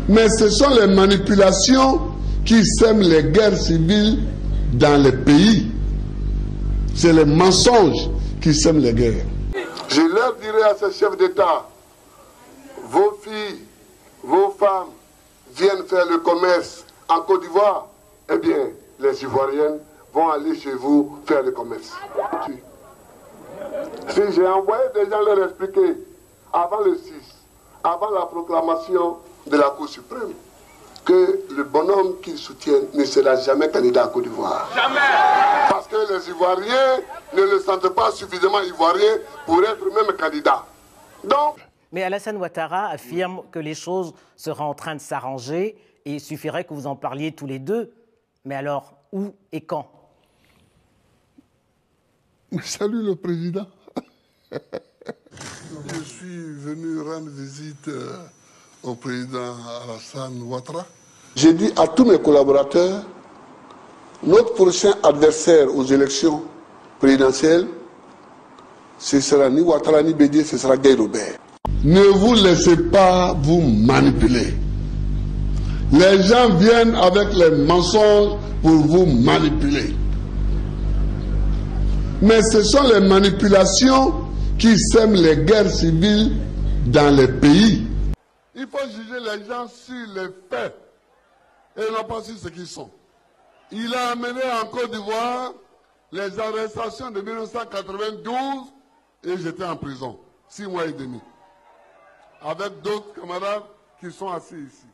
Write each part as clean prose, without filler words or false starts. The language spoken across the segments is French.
Mais ce sont les manipulations qui sèment les guerres civiles dans les pays. C'est les mensonges qui sèment les guerres. Je leur dirai à ces chefs d'État, vos filles, vos femmes viennent faire le commerce en Côte d'Ivoire, eh bien, les Ivoiriennes vont aller chez vous faire le commerce. Si j'ai envoyé des gens leur expliquer, avant le 6, avant la proclamation de la Cour suprême, que le bonhomme qu'ils soutiennent ne sera jamais candidat à Côte d'Ivoire. Jamais! Parce que les Ivoiriens ne le sentent pas suffisamment ivoirien pour être même candidat. Donc... Mais Alassane Ouattara affirme que les choses seraient en train de s'arranger et il suffirait que vous en parliez tous les deux. Mais alors, où et quand? Salut le président. Je suis venu rendre visite au président Alassane Ouattara. J'ai dit à tous mes collaborateurs, notre prochain adversaire aux élections présidentielles, ce sera ni Ouattara ni Bédié, ce sera Guy Robert. Ne vous laissez pas vous manipuler. Les gens viennent avec les mensonges pour vous manipuler. Mais ce sont les manipulations qui sèment les guerres civiles dans les pays. Il faut juger les gens sur les faits et non pas sur ce qu'ils sont. Il a amené en Côte d'Ivoire les arrestations de 1992 et j'étais en prison, 6 mois et demi, avec d'autres camarades qui sont assis ici.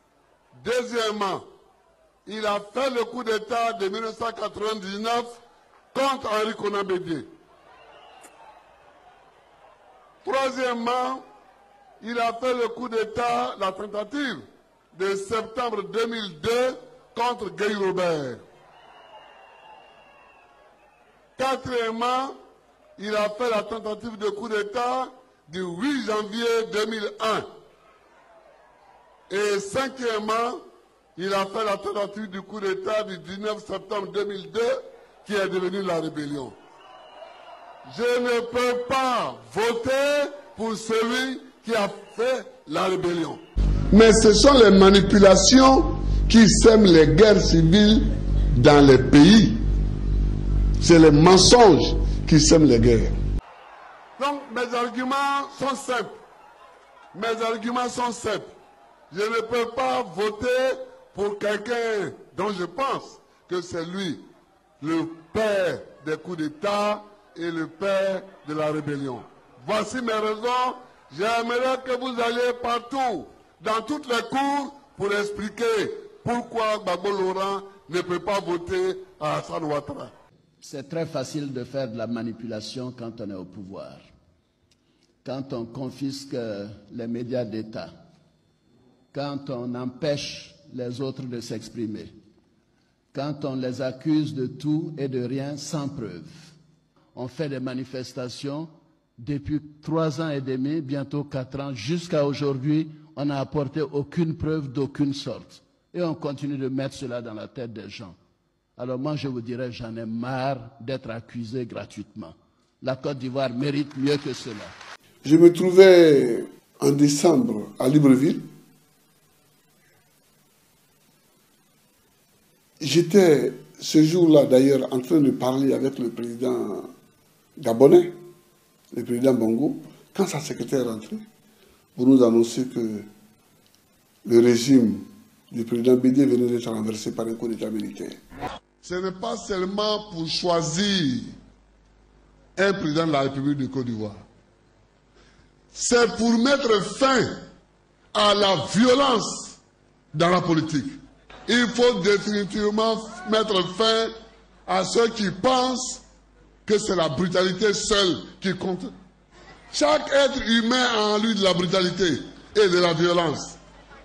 Deuxièmement, il a fait le coup d'État de 1999 contre Henri Konan Bédié. Troisièmement, il a fait le coup d'État, la tentative de septembre 2002 contre Guy Robert. Quatrièmement, il a fait la tentative de coup d'État du 8 janvier 2001. Et cinquièmement, il a fait la tentative du coup d'État du 19 septembre 2002 qui est devenu la rébellion. Je ne peux pas voter pour celui qui a fait la rébellion. Mais ce sont les manipulations qui sèment les guerres civiles dans les pays. C'est les mensonges qui sèment les guerres. Donc mes arguments sont simples. Mes arguments sont simples. Je ne peux pas voter pour quelqu'un dont je pense que c'est lui, le père des coups d'État et le père de la rébellion. Voici mes raisons. J'aimerais que vous alliez partout, dans toutes les cours, pour expliquer pourquoi Gbagbo Laurent ne peut pas voter à Alassane Ouattara. C'est très facile de faire de la manipulation quand on est au pouvoir. Quand on confisque les médias d'État, quand on empêche les autres de s'exprimer, quand on les accuse de tout et de rien sans preuve. On fait des manifestations depuis 3 ans et demi, bientôt 4 ans, jusqu'à aujourd'hui, on n'a apporté aucune preuve d'aucune sorte. Et on continue de mettre cela dans la tête des gens. Alors moi, je vous dirais, j'en ai marre d'être accusé gratuitement. La Côte d'Ivoire mérite mieux que cela. Je me trouvais en décembre à Libreville. J'étais ce jour-là d'ailleurs en train de parler avec le président gabonais, le président Bongo, quand sa secrétaire est rentrée pour nous annoncer que le régime du président Bédié venait d'être renversé par un coup d'État militaire. Ce n'est pas seulement pour choisir un président de la République de Côte d'Ivoire. C'est pour mettre fin à la violence dans la politique. Il faut définitivement mettre fin à ceux qui pensent que c'est la brutalité seule qui compte. Chaque être humain a en lui de la brutalité et de la violence.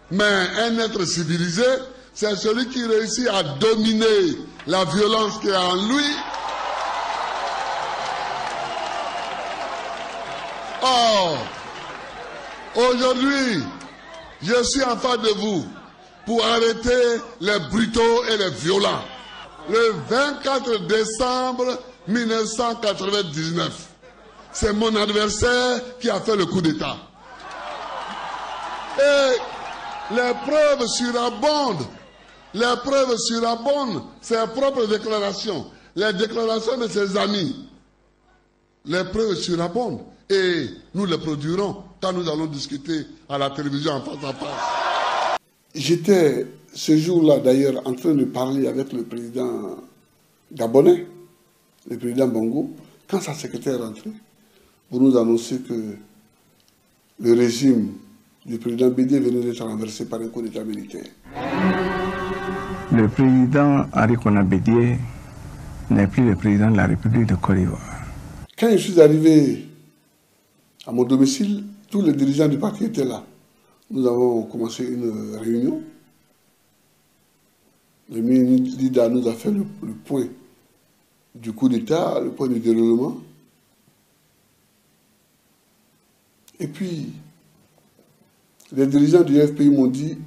Mais un être civilisé, c'est celui qui réussit à dominer la violence qui est en lui. Or, aujourd'hui, je suis en face de vous pour arrêter les brutaux et les violents. Le 24 décembre 1999, c'est mon adversaire qui a fait le coup d'État. Et Les preuves surabondent. Les preuves surabondent. Ses propres déclarations. Les déclarations de ses amis. Les preuves surabondent. Et nous les produirons quand nous allons discuter à la télévision en face à face. J'étais ce jour-là d'ailleurs en train de parler avec le président gabonais, le président Bongo, quand sa secrétaire est rentrée pour nous annoncer que le régime du président Bédié venait d'être renversé par un coup d'État militaire. Le président Henri Konan Bédié n'est plus le président de la République de Côte d'Ivoire. Quand je suis arrivé à mon domicile, tous les dirigeants du parti étaient là. Nous avons commencé une réunion. Le ministre Lida nous a fait le point du coup d'État, le point du déroulement. Et puis, les dirigeants du FPI m'ont dit,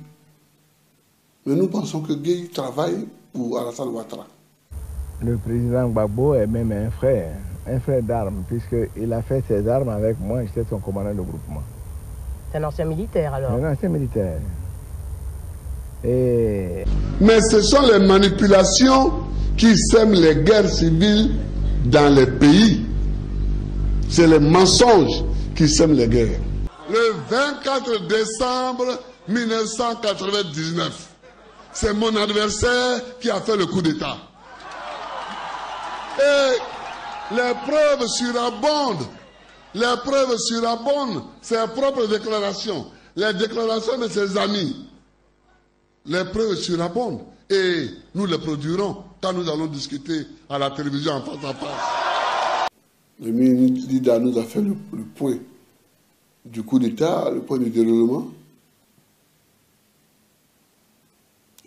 mais nous pensons que Gueye travaille pour Alassane Ouattara. Le président Gbagbo est même un frère d'armes, puisqu'il a fait ses armes avec moi, j'étais son commandant de groupement. C'est un ancien militaire alors? Un ancien militaire. Et... Mais ce sont les manipulations qui sèment les guerres civiles dans les pays. C'est les mensonges qui sèment les guerres. Le 24 décembre 1999, c'est mon adversaire qui a fait le coup d'État. Et les preuves surabondent. Les preuves surabondent. Ses propres déclarations. Les déclarations de ses amis. Les preuves surabondent. Et nous les produirons quand nous allons discuter à la télévision en face à face. Le ministre Lida nous a fait le point du coup d'État, le point du déroulement.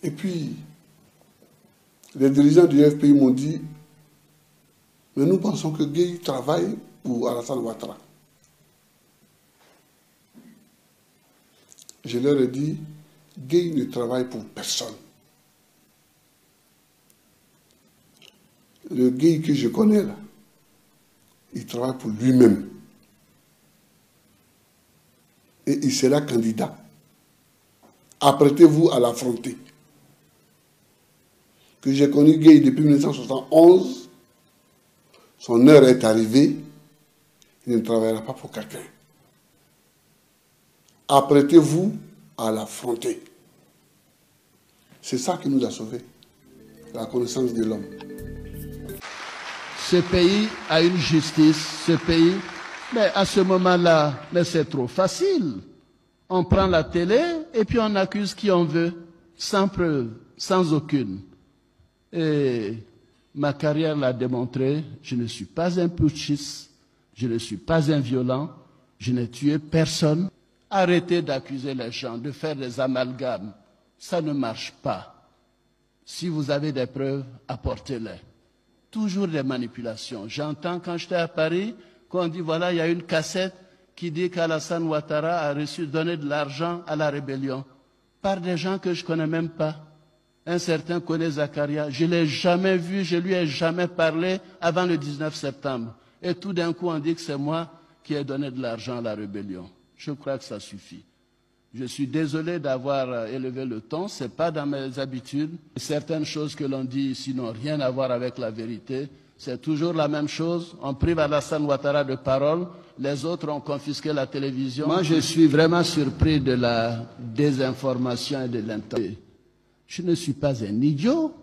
Et puis, les dirigeants du FPI m'ont dit, mais nous pensons que Gueye travaille pour Alassane Ouattara. Je leur ai dit, Gueye ne travaille pour personne. Le Gueye que je connais là, il travaille pour lui-même. Et il sera candidat. Apprêtez-vous à l'affronter. Que j'ai connu Gueye depuis 1971, son heure est arrivée, il ne travaillera pas pour quelqu'un. Apprêtez-vous à l'affronter. C'est ça qui nous a sauvés, la connaissance de l'homme. Ce pays a une justice, ce pays, mais à ce moment-là, mais c'est trop facile. On prend la télé et puis on accuse qui on veut, sans preuve, sans aucune. Et ma carrière l'a démontré, je ne suis pas un putschiste, je ne suis pas un violent, je n'ai tué personne. Arrêtez d'accuser les gens, de faire des amalgames. Ça ne marche pas. Si vous avez des preuves, apportez-les. Toujours des manipulations. J'entends quand j'étais à Paris qu'on dit voilà, il y a une cassette qui dit qu'Alassane Ouattara a donné de l'argent à la rébellion par des gens que je ne connais même pas. Un certain Koné Zakaria, je ne l'ai jamais vu, je ne lui ai jamais parlé avant le 19 septembre. Et tout d'un coup, on dit que c'est moi qui ai donné de l'argent à la rébellion. Je crois que ça suffit. Je suis désolé d'avoir élevé le ton, ce n'est pas dans mes habitudes. Certaines choses que l'on dit ici n'ont rien à voir avec la vérité. C'est toujours la même chose. On prive Alassane Ouattara de parole, les autres ont confisqué la télévision. Moi, je suis vraiment surpris de la désinformation et de l'intox. Je ne suis pas un idiot.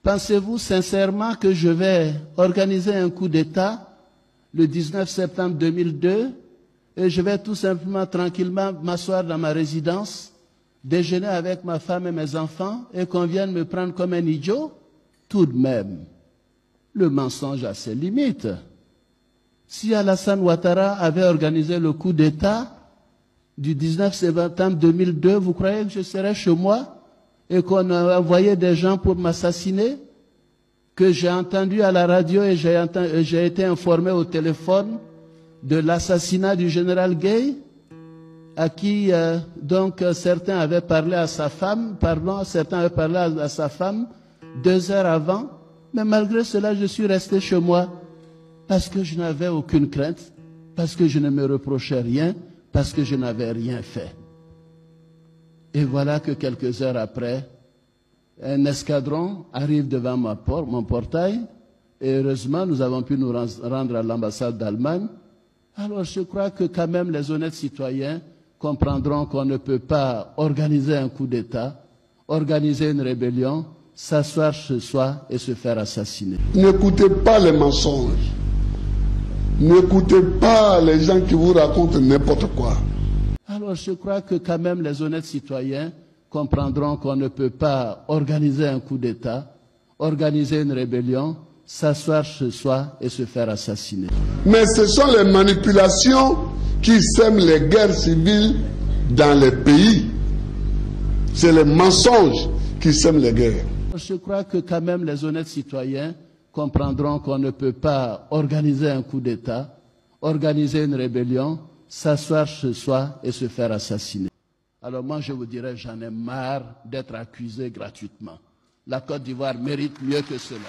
Pensez-vous sincèrement que je vais organiser un coup d'État le 19 septembre 2002 et je vais tout simplement tranquillement m'asseoir dans ma résidence, déjeuner avec ma femme et mes enfants et qu'on vienne me prendre comme un idiot? Tout de même, le mensonge a ses limites. Si Alassane Ouattara avait organisé le coup d'État du 19 septembre 2002, vous croyez que je serais chez moi et qu'on a envoyé des gens pour m'assassiner? Que j'ai entendu à la radio et j'ai été informé au téléphone de l'assassinat du général Gueye, à qui certains avaient parlé à sa femme, certains avaient parlé à sa femme 2 heures avant, mais malgré cela, je suis resté chez moi parce que je n'avais aucune crainte, parce que je ne me reprochais rien, parce que je n'avais rien fait. Et voilà que quelques heures après, un escadron arrive devant mon portail. Et heureusement, nous avons pu nous rendre à l'ambassade d'Allemagne. Alors je crois que quand même les honnêtes citoyens comprendront qu'on ne peut pas organiser un coup d'État, organiser une rébellion, s'asseoir chez soi et se faire assassiner. N'écoutez pas les mensonges. N'écoutez pas les gens qui vous racontent n'importe quoi. Alors je crois que quand même les honnêtes citoyens comprendront qu'on ne peut pas organiser un coup d'État, organiser une rébellion, s'asseoir chez soi et se faire assassiner. Mais ce sont les manipulations qui sèment les guerres civiles dans les pays. C'est les mensonges qui sèment les guerres. Je crois que quand même les honnêtes citoyens comprendront qu'on ne peut pas organiser un coup d'État, organiser une rébellion, s'asseoir chez soi et se faire assassiner. Alors moi je vous dirais, j'en ai marre d'être accusé gratuitement. La Côte d'Ivoire mérite mieux que cela.